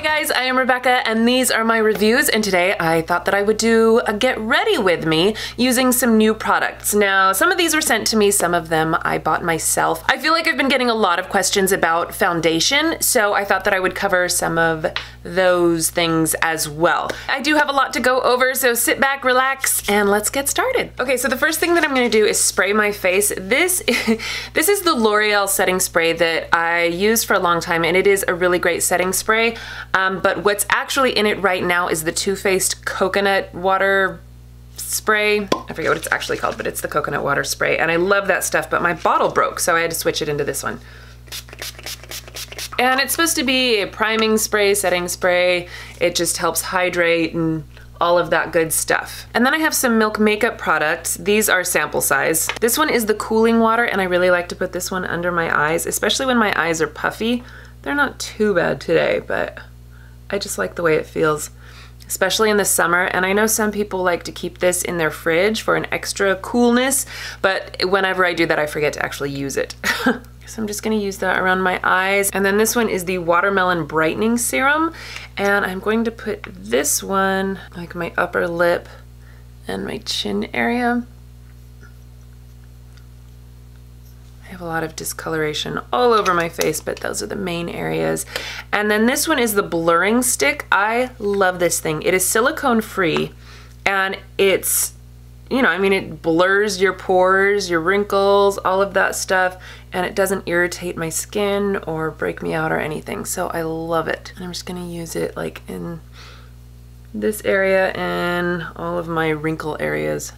guys, I am Rebecca and these are my reviews, and today I thought that I would do a get ready with me using some new products. Now, some of these were sent to me, some of them I bought myself. I feel like I've been getting a lot of questions about foundation, so I thought that I would cover some of those things as well. I do have a lot to go over, so sit back, relax, and let's get started. Okay, so the first thing that I'm gonna do is spray my face. This is the L'Oreal setting spray that I used for a long time, and it is a really great setting spray. But what's actually in it right now is the Too Faced coconut water spray. I forget what it's actually called, but it's the coconut water spray. And I love that stuff, but my bottle broke, so I had to switch it into this one. And it's supposed to be a priming spray, setting spray. It just helps hydrate and all of that good stuff. And then I have some Milk makeup products. These are sample size. This one is the cooling water, and I really like to put this one under my eyes, especially when my eyes are puffy. They're not too bad today, but I just like the way it feels, especially in the summer. And I know some people like to keep this in their fridge for an extra coolness, but whenever I do that, I forget to actually use it. So I'm just gonna use that around my eyes. And then this one is the Watermelon Brightening Serum. And I'm going to put this one like my upper lip and my chin area. I have a lot of discoloration all over my face, but those are the main areas. And then this one is the blurring stick. I love this thing. It is silicone free, and it's, you know, I mean, it blurs your pores, your wrinkles, all of that stuff, and it doesn't irritate my skin or break me out or anything. So I love it. And I'm just gonna use it like in this area and all of my wrinkle areas.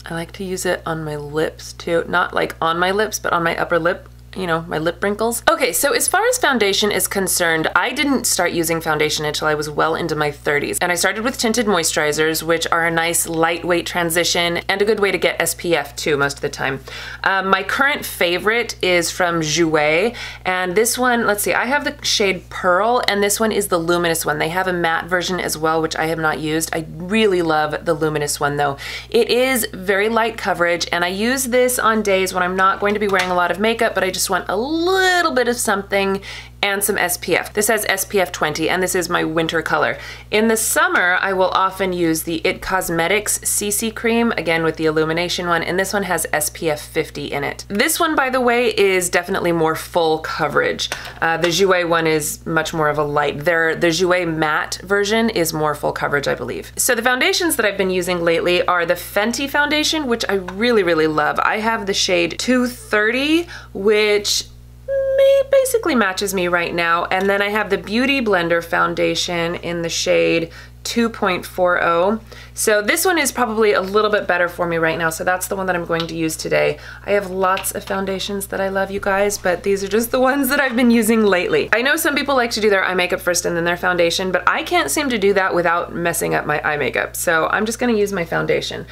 I like to use it on my lips too. Not like on my lips, but on my upper lip, you know, my lip wrinkles. Okay, so as far as foundation is concerned, I didn't start using foundation until I was well into my 30s. And I started with tinted moisturizers, which are a nice lightweight transition and a good way to get SPF too most of the time. My current favorite is from Jouer, and this one, let's see, I have the shade Pearl, and this one is the Luminous one. They have a matte version as well, which I have not used. I really love the Luminous one though. It is very light coverage, and I use this on days when I'm not going to be wearing a lot of makeup, but I just want a little bit of something and some SPF. This has SPF 20, and this is my winter color. In the summer, I will often use the Cosmetics CC cream, again with the Illumination one, and this one has SPF 50 in it. This one, by the way, is definitely more full coverage. The Jouer one is much more of a light. The Jouer matte version is more full coverage, I believe. So the foundations that I've been using lately are the Fenty foundation, which I really, really love. I have the shade 230, which basically matches me right now. And then I have the Beauty Blender foundation in the shade 2.40. So this one is probably a little bit better for me right now, so that's the one that I'm going to use today. I have lots of foundations that I love, you guys, but these are just the ones that I've been using lately. I know some people like to do their eye makeup first and then their foundation, but I can't seem to do that without messing up my eye makeup, so I'm just gonna use my foundation.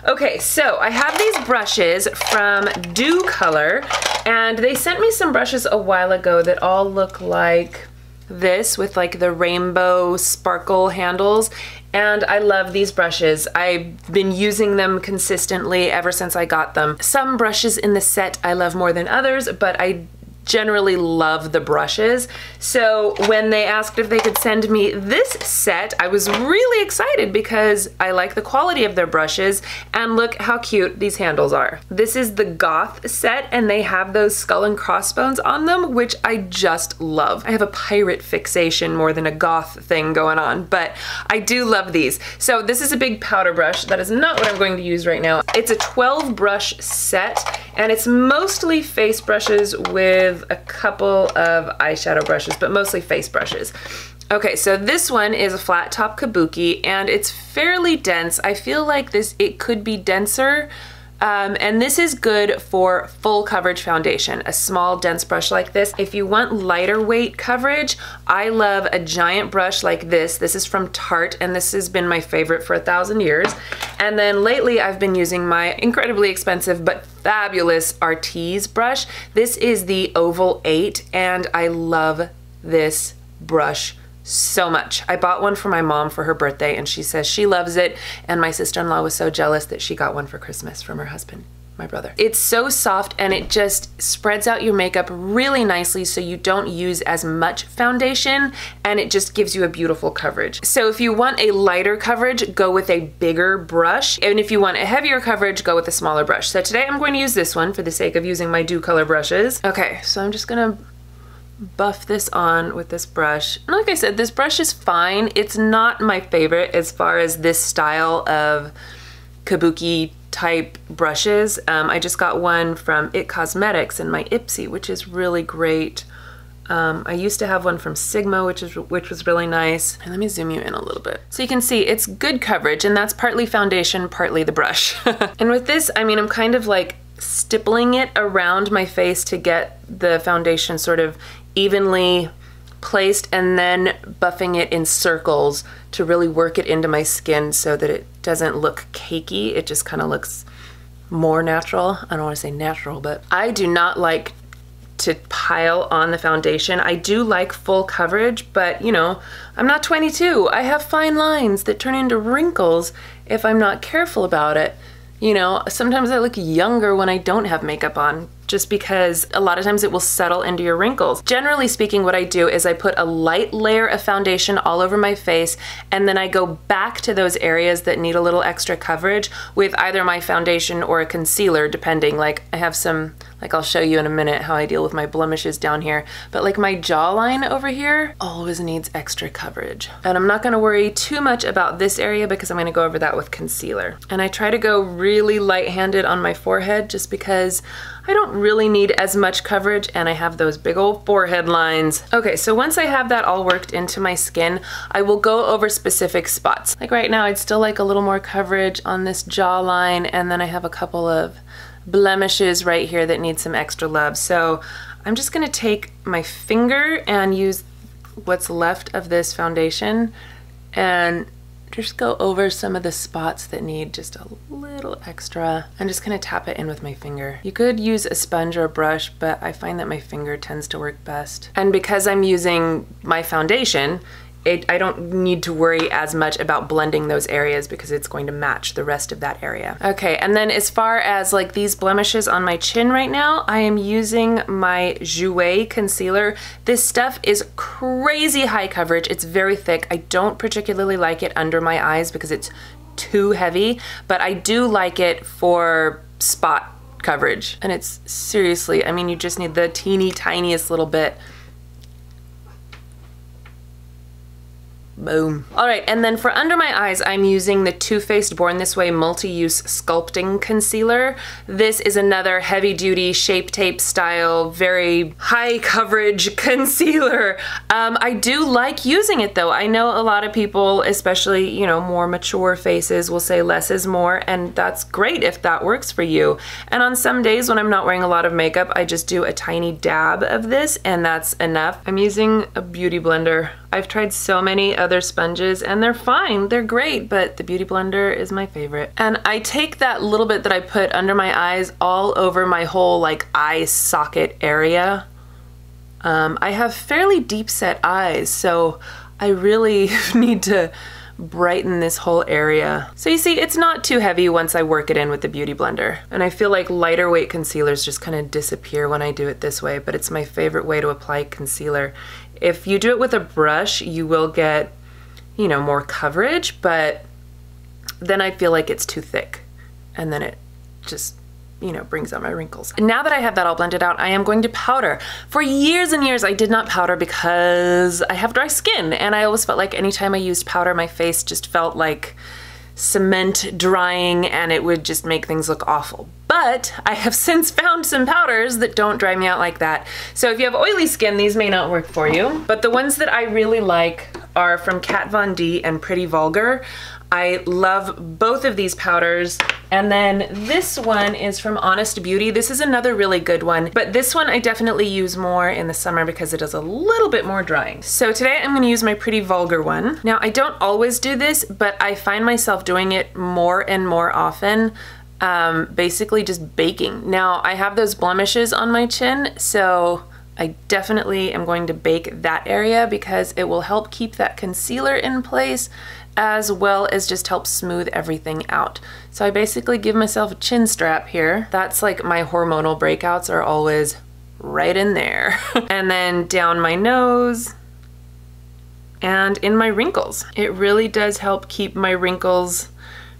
Okay, so I have these brushes from Ccolor, and they sent me some brushes a while ago that all look like this with like the rainbow sparkle handles, and I love these brushes. I've been using them consistently ever since I got them. Some brushes in the set I love more than others, but I generally love the brushes. So when they asked if they could send me this set, I was really excited because I like the quality of their brushes, and look how cute these handles are. This is the Goth set, and they have those skull and crossbones on them, which I just love. I have a pirate fixation more than a goth thing going on, but I do love these. So this is a big powder brush. That is not what I'm going to use right now. It's a 12 brush set, and it's mostly face brushes with a couple of eyeshadow brushes, but mostly face brushes. Okay, so this one is a flat top kabuki, and it's fairly dense. I feel like it could be denser, and this is good for full coverage foundation, a small dense brush like this. If you want lighter weight coverage, I love a giant brush like this. This is from Tarte, and this has been my favorite for 1,000 years. And then lately I've been using my incredibly expensive but fabulous Artis brush. This is the Oval 8, and I love this brush so much. I bought one for my mom for her birthday, and she says she loves it, and my sister-in-law was so jealous that she got one for Christmas from her husband. my brother. It's so soft and it just spreads out your makeup really nicely so you don't use as much foundation, and it just gives you a beautiful coverage. So if you want a lighter coverage, go with a bigger brush, and if you want a heavier coverage, go with a smaller brush. So today I'm going to use this one for the sake of using my Ccolor brushes. Okay, so I'm just gonna buff this on with this brush. And like I said, this brush is fine. It's not my favorite as far as this style of kabuki type brushes. I just got one from IT Cosmetics in my Ipsy, which is really great. I used to have one from Sigma, which was really nice. And let me zoom you in a little bit. So you can see it's good coverage, and that's partly foundation, partly the brush. And with this, I mean, I'm kind of like stippling it around my face to get the foundation sort of evenly placed, and then buffing it in circles to really work it into my skin so that it doesn't look cakey. It just kind of looks more natural. I don't want to say natural, but I do not like to pile on the foundation. I do like full coverage, but you know, I'm not 22. I have fine lines that turn into wrinkles if I'm not careful about it. You know, sometimes I look younger when I don't have makeup on, just because a lot of times it will settle into your wrinkles. Generally speaking, what I do is I put a light layer of foundation all over my face, and then I go back to those areas that need a little extra coverage with either my foundation or a concealer, depending. Like I have some, like I'll show you in a minute how I deal with my blemishes down here, but like my jawline over here always needs extra coverage. And I'm not gonna worry too much about this area because I'm gonna go over that with concealer. And I try to go really light-handed on my forehead just because I don't really need as much coverage and I have those big old forehead lines. Okay, so once I have that all worked into my skin, I will go over specific spots. Like right now, I'd still like a little more coverage on this jawline, and then I have a couple of blemishes right here that need some extra love. So I'm just gonna take my finger and use what's left of this foundation and just go over some of the spots that need just a little extra. I'm just gonna tap it in with my finger. You could use a sponge or a brush, but I find that my finger tends to work best. And because I'm using my foundation, I don't need to worry as much about blending those areas because it's going to match the rest of that area. Okay, and then as far as like these blemishes on my chin right now, I am using my Jouer concealer. This stuff is crazy high coverage. It's very thick. I don't particularly like it under my eyes because it's too heavy, but I do like it for spot coverage. And it's seriously, I mean, you just need the teeny tiniest little bit. Boom. All right, and then for under my eyes, I'm using the Too Faced Born This Way Multi-Use Sculpting Concealer. This is another heavy-duty Shape Tape style, very high coverage concealer. I do like using it though. I know a lot of people, especially, you know, more mature faces will say less is more, and that's great if that works for you. And on some days when I'm not wearing a lot of makeup, I just do a tiny dab of this and that's enough. I'm using a beauty blender. I've tried so many other sponges and they're fine, they're great, but the Beauty Blender is my favorite. And I take that little bit that I put under my eyes all over my whole like eye socket area. I have fairly deep set eyes, so I really need to brighten this whole area. So you see, it's not too heavy once I work it in with the Beauty Blender. And I feel like lighter weight concealers just kind of disappear when I do it this way, but it's my favorite way to apply concealer. If you do it with a brush, you will get, you know, more coverage, but then I feel like it's too thick. And then it just, you know, brings out my wrinkles. And now that I have that all blended out, I am going to powder. For years and years, I did not powder because I have dry skin. And I always felt like anytime I used powder, my face just felt like cement drying and it would just make things look awful. But I have since found some powders that don't dry me out like that. So if you have oily skin, these may not work for you. But the ones that I really like are from Kat Von D and Pretty Vulgar. I love both of these powders. And then this one is from Honest Beauty. This is another really good one, but this one I definitely use more in the summer because it does a little bit more drying. So today I'm gonna use my Pretty Vulgar one. Now I don't always do this, but I find myself doing it more and more often, basically just baking. Now I have those blemishes on my chin, so I definitely am going to bake that area because it will help keep that concealer in place as well as just help smooth everything out. So I basically give myself a chin strap here. That's like my hormonal breakouts are always right in there. And then down my nose and in my wrinkles. It really does help keep my wrinkles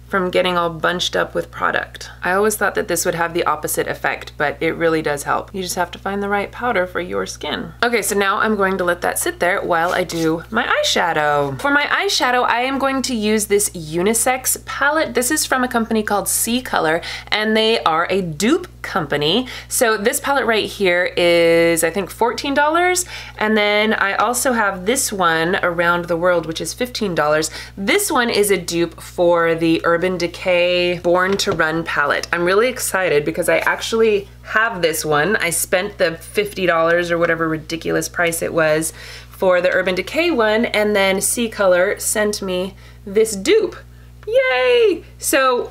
from getting all bunched up with product. I always thought that this would have the opposite effect, but it really does help. You just have to find the right powder for your skin. Okay, so now I'm going to let that sit there while I do my eyeshadow. For my eyeshadow, I am going to use this unisex palette. This is from a company called Ccolor, and they are a dupe company. So this palette right here is, I think, $14. And then I also have this one, Around the World, which is $15. This one is a dupe for the Urban Decay Born to Run palette. I'm really excited because I actually have this one. I spent the $50 or whatever ridiculous price it was for the Urban Decay one, and then Ccolor sent me this dupe. Yay! So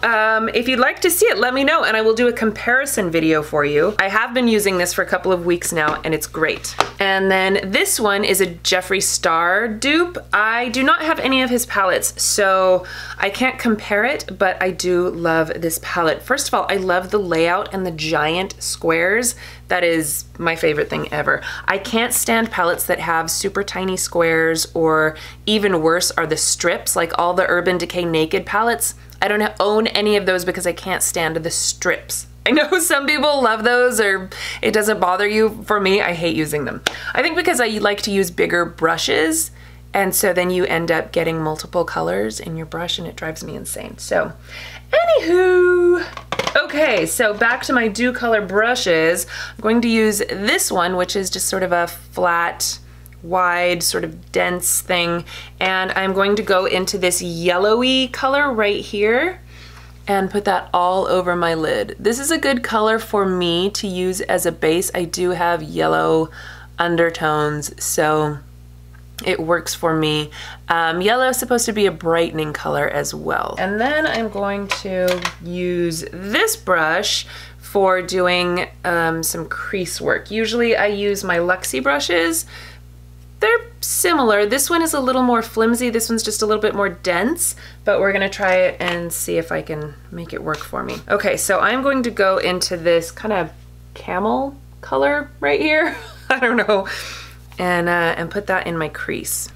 if you'd like to see it, let me know and I will do a comparison video for you. I have been using this for a couple of weeks now and it's great. And then this one is a Jeffree Star dupe. I do not have any of his palettes, so I can't compare it, but I do love this palette. First of all, I love the layout and the giant squares. That is my favorite thing ever. I can't stand palettes that have super tiny squares, or even worse are the strips, like all the Urban Decay Naked palettes. I don't own any of those because I can't stand the strips. I know some people love those or it doesn't bother you. For me, I hate using them. I think because I like to use bigger brushes, and so then you end up getting multiple colors in your brush and it drives me insane. So anywho, okay, so back to my Color brushes. I'm going to use this one, which is just sort of a flat, wide, sort of dense thing. And I'm going to go into this yellowy color right here and put that all over my lid. This is a good color for me to use as a base. I do have yellow undertones, so it works for me. Yellow is supposed to be a brightening color as well. And then I'm going to use this brush for doing some crease work. Usually I use my Luxie brushes. They're similar. This one is a little more flimsy. This one's just a little bit more dense, but we're gonna try it and see if I can make it work for me. Okay, so I'm going to go into this kind of camel color right here. I don't know. And put that in my crease.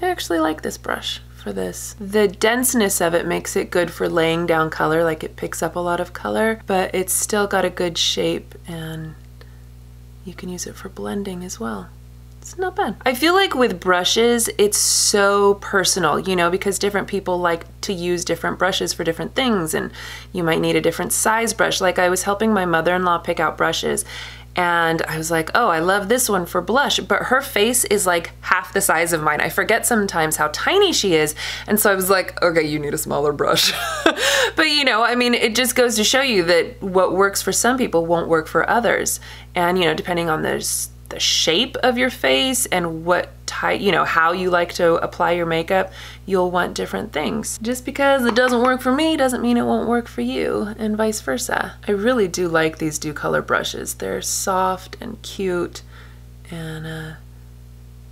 I actually like this brush for this. The denseness of it makes it good for laying down color, like it picks up a lot of color, but it's still got a good shape and you can use it for blending as well. It's not bad. I feel like with brushes, it's so personal, you know, because different people like to use different brushes for different things, and you might need a different size brush. Like I was helping my mother-in-law pick out brushes, and I was like, oh, I love this one for blush, but her face is like half the size of mine. I forget sometimes how tiny she is. And so I was like, okay, you need a smaller brush. But you know, I mean, it just goes to show you that what works for some people won't work for others. And you know, depending on the shape of your face and what type, you know, how you like to apply your makeup, you'll want different things. Just because it doesn't work for me doesn't mean it won't work for you, and vice versa. I really do like these Color brushes. They're soft and cute, and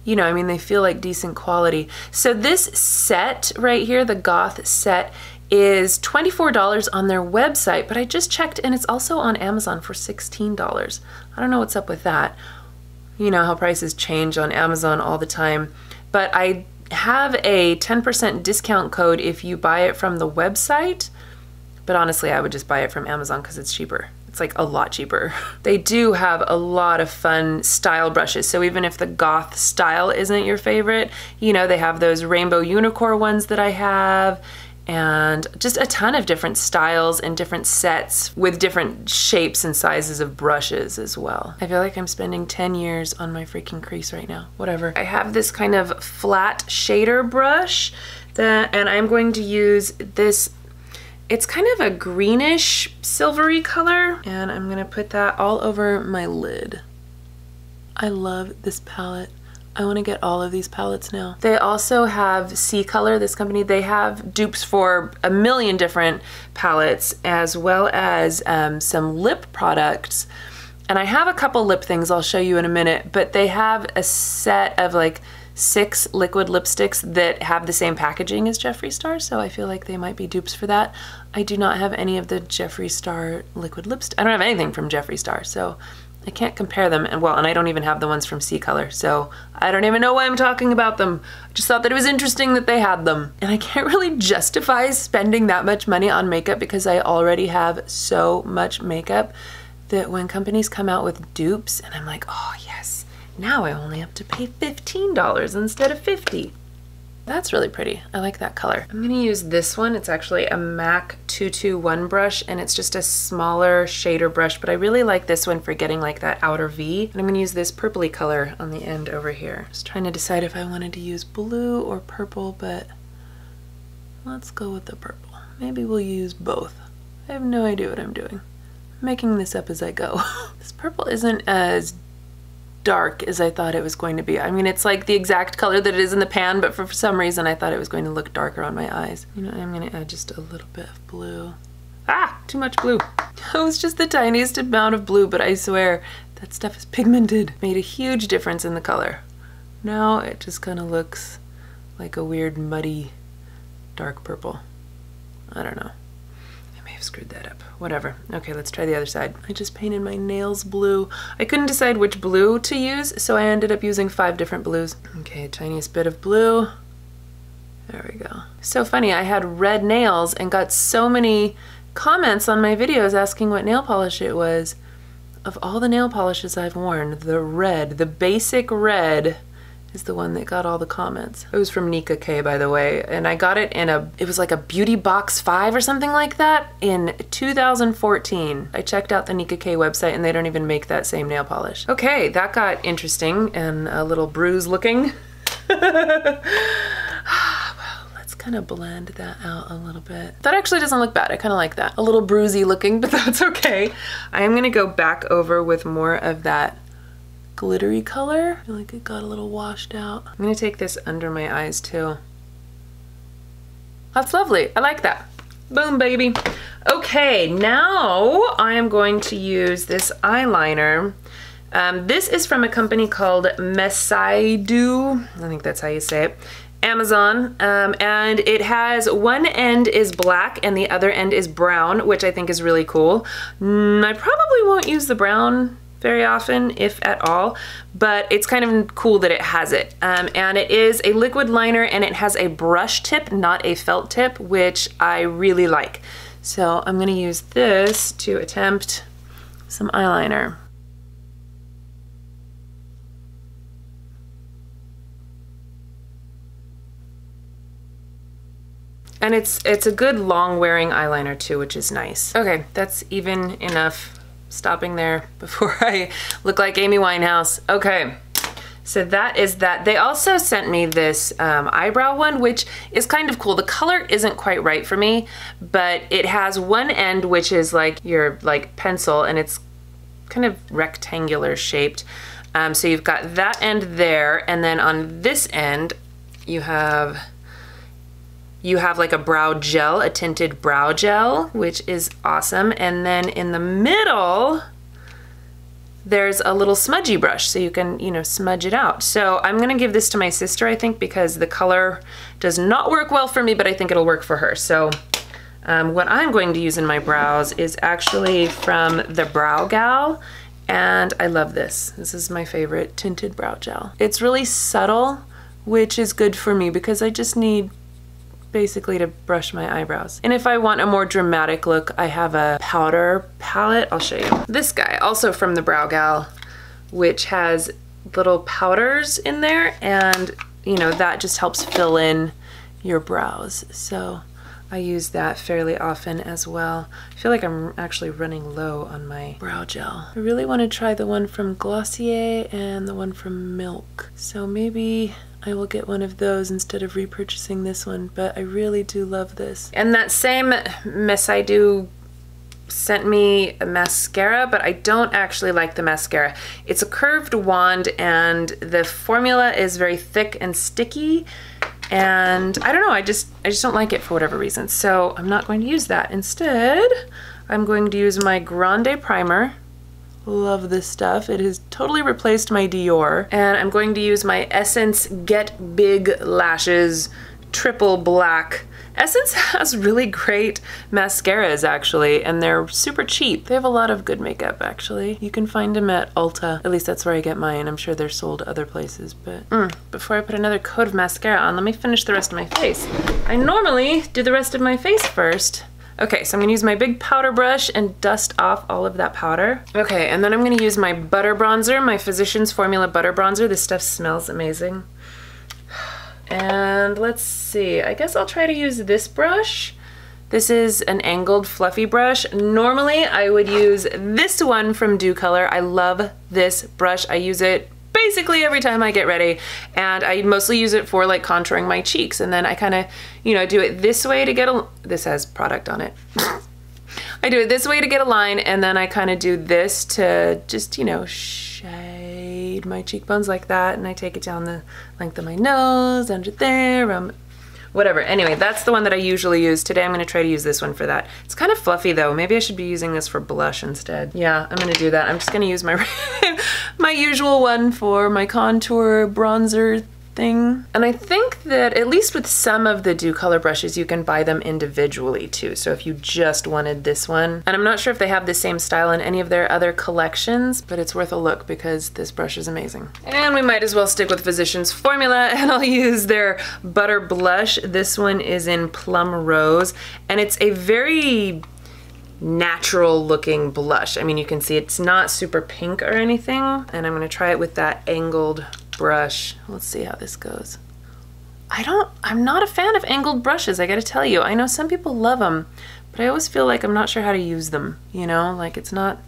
you know, I mean, they feel like decent quality. So this set right here, the Goth set, is $24 on their website, but I just checked and it's also on Amazon for $16. I don't know what's up with that. You know how prices change on Amazon all the time, but I have a 10% discount code if you buy it from the website, but honestly I would just buy it from Amazon because it's cheaper. It's like a lot cheaper. They do have a lot of fun style brushes, so even if the Goth style isn't your favorite, you know, they have those rainbow unicorn ones that I have, and just a ton of different styles and different sets with different shapes and sizes of brushes as well. I feel like I'm spending 10 years on my freaking crease right now. Whatever. I have this kind of flat shader brush and I'm going to use this. It's kind of a greenish silvery color, and I'm gonna put that all over my lid. I love this palette. I want to get all of these palettes now. They also have Ccolor, this company. They have dupes for a million different palettes, as well as some lip products. And I have a couple lip things I'll show you in a minute, but they have a set of like 6 liquid lipsticks that have the same packaging as Jeffree Star, so I feel like they might be dupes for that. I do not have any of the Jeffree Star liquid lipstick. I don't have anything from Jeffree Star, so I can't compare them. And well, and I don't even have the ones from Ccolor, so I don't even know why I'm talking about them. I just thought that it was interesting that they had them. And I can't really justify spending that much money on makeup because I already have so much makeup that when companies come out with dupes and I'm like, oh yes, now I only have to pay $15 instead of $50. That's really pretty. I like that color. I'm gonna use this one. It's actually a MAC 221 brush and it's just a smaller shader brush, but I really like this one for getting like that outer V. And I'm gonna use this purpley color on the end over here. Just trying to decide if I wanted to use blue or purple, but let's go with the purple. Maybe we'll use both. I have no idea what I'm doing. I'm making this up as I go. This purple isn't as dark as I thought it was going to be. I mean, it's like the exact color that it is in the pan, but for some reason I thought it was going to look darker on my eyes. You know, I'm gonna add just a little bit of blue. Ah, too much blue. It was just the tiniest amount of blue, but I swear that stuff is pigmented. Made a huge difference in the color. Now it just kind of looks like a weird muddy dark purple. I don't know. Screwed that up. Whatever. Okay, let's try the other side. I just painted my nails blue. I couldn't decide which blue to use, so I ended up using 5 different blues. Okay, tiniest bit of blue. There we go. So funny, I had red nails and got so many comments on my videos asking what nail polish it was. Of all the nail polishes I've worn, the red, the basic red, is the one that got all the comments. It was from Nika K, by the way, and I got it in it was like a Beauty Box 5 or something like that in 2014. I checked out the Nika K website and they don't even make that same nail polish. Okay, that got interesting and a little bruise looking. Well, let's kind of blend that out a little bit. That actually doesn't look bad. I kind of like that. A little bruisey looking, but that's okay. I am gonna go back over with more of that glittery color. I feel like it got a little washed out. I'm gonna take this under my eyes too. That's lovely. I like that. Boom, baby. Okay, now I am going to use this eyeliner. This is from a company called Eyeshadow. I think that's how you say it. Amazon, and it has one end is black and the other end is brown, which I think is really cool. I probably won't use the brown very often, if at all, but it's kind of cool that it has it. And it is a liquid liner and it has a brush tip, not a felt tip, which I really like. So I'm gonna use this to attempt some eyeliner. And it's a good long wearing eyeliner too, which is nice. Okay, that's even enough. Stopping there before I look like Amy Winehouse. Okay, so that is that. They also sent me this eyebrow one, which is kind of cool. The color isn't quite right for me, but it has one end which is like your pencil and it's kind of rectangular shaped. So you've got that end there, and then on this end you have like a brow gel, a tinted brow gel, which is awesome. And then in the middle, there's a little smudgy brush, so you can, you know, smudge it out. So I'm gonna give this to my sister, I think, because the color does not work well for me, but I think it'll work for her. So what I'm going to use in my brows is actually from the BROWGAL, and I love this. This is my favorite tinted brow gel. It's really subtle, which is good for me because I just need basically to brush my eyebrows. And if I want a more dramatic look, I have a powder palette. I'll show you. This guy, also from the BROWGAL, which has little powders in there, and you know, that just helps fill in your brows. So I use that fairly often as well. I feel like I'm actually running low on my brow gel. I really want to try the one from Glossier and the one from Milk. So maybe I will get one of those instead of repurchasing this one, but I really do love this. And that same Eyeshadow sent me a mascara, but I don't actually like the mascara. It's a curved wand and the formula is very thick and sticky, and I don't know, I just don't like it for whatever reason. So I'm not going to use that. Instead, I'm going to use my GrandePRIMER Love this stuff. It has totally replaced my Dior. And I'm going to use my Essence Get Big Lashes Triple Black. Essence has really great mascaras actually, and they're super cheap. They have a lot of good makeup actually. You can find them at Ulta. At least that's where I get mine. I'm sure they're sold other places, but before I put another coat of mascara on, let me finish the rest of my face. I normally do the rest of my face first. Okay, so I'm gonna use my big powder brush and dust off all of that powder. Okay, and then I'm gonna use my butter bronzer, my Physicians Formula butter bronzer. This stuff smells amazing. And let's see, I guess I'll try to use this brush. This is an angled fluffy brush. Normally I would use this one from DUCOLOR. I love this brush. I use it basically every time I get ready, and I mostly use it for like contouring my cheeks, and then I kind of, you know, do it this way to get a, this has product on it. I do it this way to get a line, and then I kind of do this to just, you know, shade my cheekbones like that, and I take it down the length of my nose, under there, whatever. Anyway, that's the one that I usually use. Today I'm gonna try to use this one for that. It's kind of fluffy though. Maybe I should be using this for blush instead. Yeah, I'm gonna do that. I'm just gonna use my my usual one for my contour bronzer thing. And I think that at least with some of the DUCOLOR brushes, you can buy them individually too. So if you just wanted this one, and I'm not sure if they have the same style in any of their other collections, but it's worth a look because this brush is amazing. And we might as well stick with Physicians Formula, and I'll use their butter blush. This one is in Plum Rose, and it's a very natural looking blush. I mean, you can see it's not super pink or anything, and I'm gonna try it with that angled brush. Let's see how this goes. I'm not a fan of angled brushes, I gotta tell you. I know some people love them, but I always feel like I'm not sure how to use them, you know? Like it's not,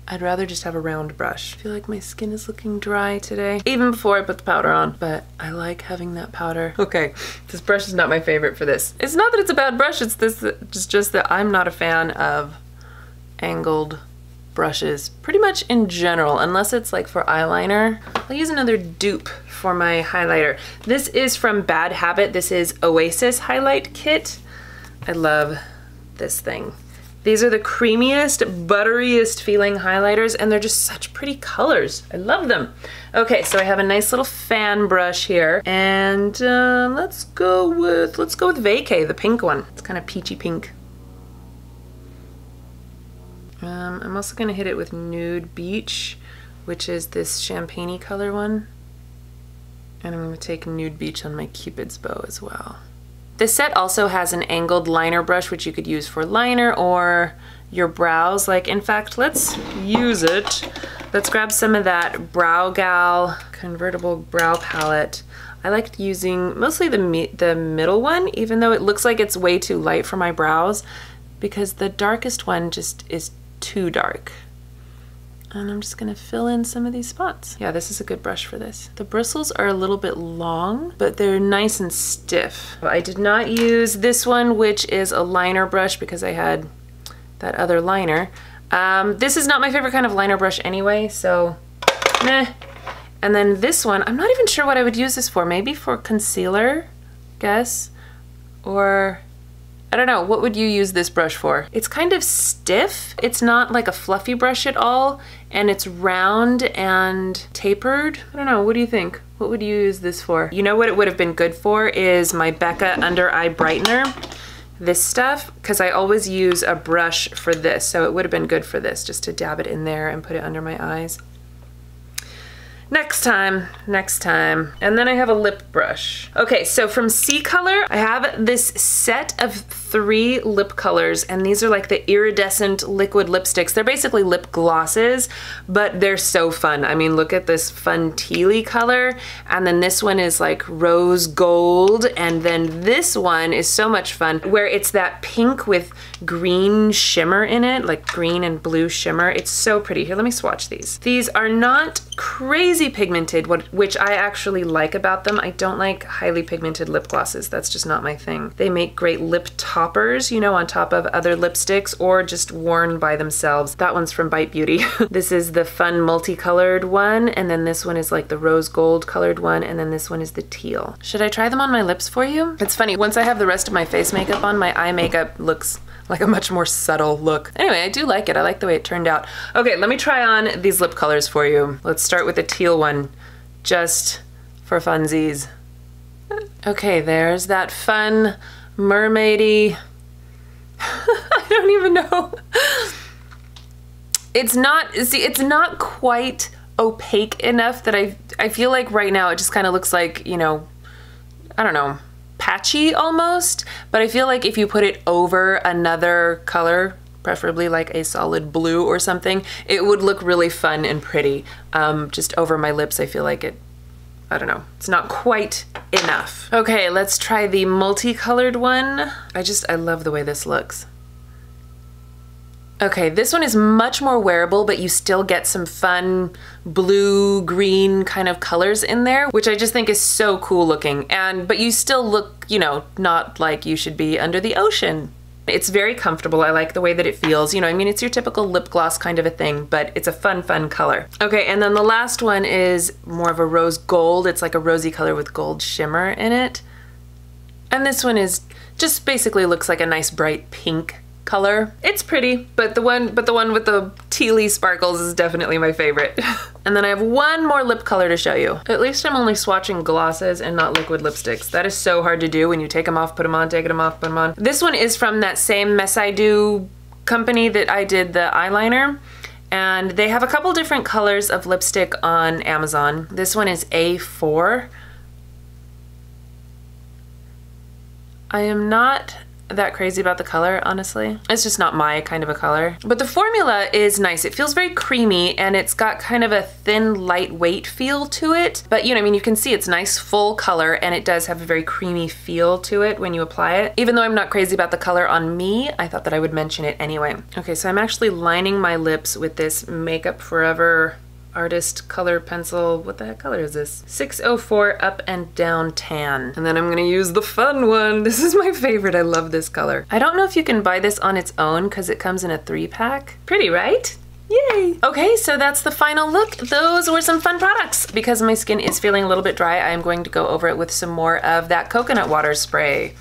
I'd rather just have a round brush. I feel like my skin is looking dry today, even before I put the powder on, but I like having that powder. Okay, this brush is not my favorite for this. It's not that it's a bad brush, it's just that I'm not a fan of angled brushes pretty much in general, unless it's like for eyeliner. I'll use another dupe for my highlighter. This is from Bad Habit. This is Oasis highlight kit. I love this thing. These are the creamiest, butteriest feeling highlighters, and they're just such pretty colors. I love them. Okay, so I have a nice little fan brush here, and let's go with Vacay, the pink one. It's kind of peachy pink. I'm also gonna hit it with Nude Beach, which is this champagne-y color one. And I'm gonna take Nude Beach on my Cupid's bow as well. This set also has an angled liner brush, which you could use for liner or your brows. Like, in fact, let's use it. Let's grab some of that BROWGAL Convertible Brow Palette. I liked using mostly the middle one, even though it looks like it's way too light for my brows, because the darkest one just is too dark. And I'm just gonna fill in some of these spots. Yeah, this is a good brush for this. The bristles are a little bit long, but they're nice and stiff. I did not use this one, which is a liner brush, because I had that other liner. This is not my favorite kind of liner brush anyway, so meh. And then this one, I'm not even sure what I would use this for. Maybe for concealer, guess, or I don't know, what would you use this brush for? It's kind of stiff. It's not like a fluffy brush at all, and it's round and tapered. I don't know, what do you think? What would you use this for? You know what it would have been good for is my Becca Under Eye Brightener. This stuff, because I always use a brush for this, so it would have been good for this, just to dab it in there and put it under my eyes. Next time. And then I have a lip brush. Okay, so from Ccolor, I have this set of 3 lip colors, and these are like the iridescent liquid lipsticks. They're basically lip glosses, but they're so fun. I mean, look at this fun tealy color, and then this one is like rose gold, and then this one is so much fun, where it's that pink with green shimmer in it, like green and blue shimmer. It's so pretty. Here, let me swatch these. These are not crazy pigmented, which I actually like about them. I don't like highly pigmented lip glosses. That's just not my thing. They make great lip tops toppers, you know, on top of other lipsticks or just worn by themselves. That one's from Bite Beauty. This is the fun multicolored one, and then this one is like the rose gold colored one, and then this one is the teal. Should I try them on my lips for you? It's funny, once I have the rest of my face makeup on, my eye makeup looks like a much more subtle look. Anyway, I do like it. I like the way it turned out. Okay, let me try on these lip colors for you. Let's start with the teal one, just for funsies. Okay, there's that fun mermaidy, I don't even know. It's not, see, it's not quite opaque enough that I feel like right now it just kind of looks like, you know, I don't know, patchy almost, but I feel like if you put it over another color, preferably like a solid blue or something, it would look really fun and pretty. Just over my lips, I feel like it, I don't know, it's not quite enough. Okay, let's try the multicolored one. I love the way this looks. Okay, this one is much more wearable, but you still get some fun blue, green kind of colors in there, which I just think is so cool looking. But you still look, you know, not like you should be under the ocean. It's very comfortable. I like the way that it feels. You know, I mean, it's your typical lip gloss kind of a thing, but it's a fun color. Okay, and then the last one is more of a rose gold. It's like a rosy color with gold shimmer in it. And this one is just basically looks like a nice bright pink color. It's pretty, but the one with the tealy sparkles is definitely my favorite. And then I have one more lip color to show you. At least I'm only swatching glosses and not liquid lipsticks. That is so hard to do when you take them off, put them on, take them off, put them on. This one is from that same Mess I Do company that I did the eyeliner. And they have a couple different colors of lipstick on Amazon. This one is A4. I am not that crazy about the color, honestly. It's just not my kind of a color. But the formula is nice. It feels very creamy and it's got kind of a thin, lightweight feel to it. But you know, I mean, you can see it's nice full color and it does have a very creamy feel to it when you apply it. Even though I'm not crazy about the color on me, I thought that I would mention it anyway. Okay, so I'm actually lining my lips with this Makeup Forever Artist Color Pencil. What the heck color is this? 604 Up and Down Tan. And then I'm gonna use the fun one. This is my favorite. I love this color. I don't know if you can buy this on its own because it comes in a 3-pack. Pretty, right? Yay! Okay, so that's the final look. Those were some fun products. Because my skin is feeling a little bit dry, I am going to go over it with some more of that coconut water spray.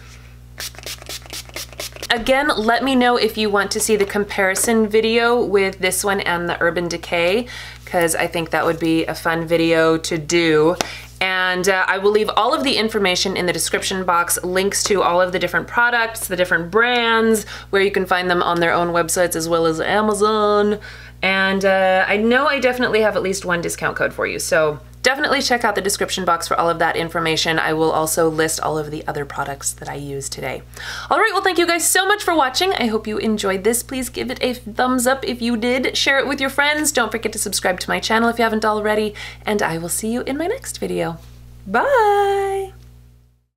Again, let me know if you want to see the comparison video with this one and the Urban Decay, because I think that would be a fun video to do. And I will leave all of the information in the description box, links to all of the different products, the different brands, where you can find them on their own websites as well as Amazon. And I know I definitely have at least one discount code for you, so definitely check out the description box for all of that information. I will also list all of the other products that I used today. All right, well, thank you guys so much for watching. I hope you enjoyed this. Please give it a thumbs up if you did. Share it with your friends. Don't forget to subscribe to my channel if you haven't already, and I will see you in my next video. Bye!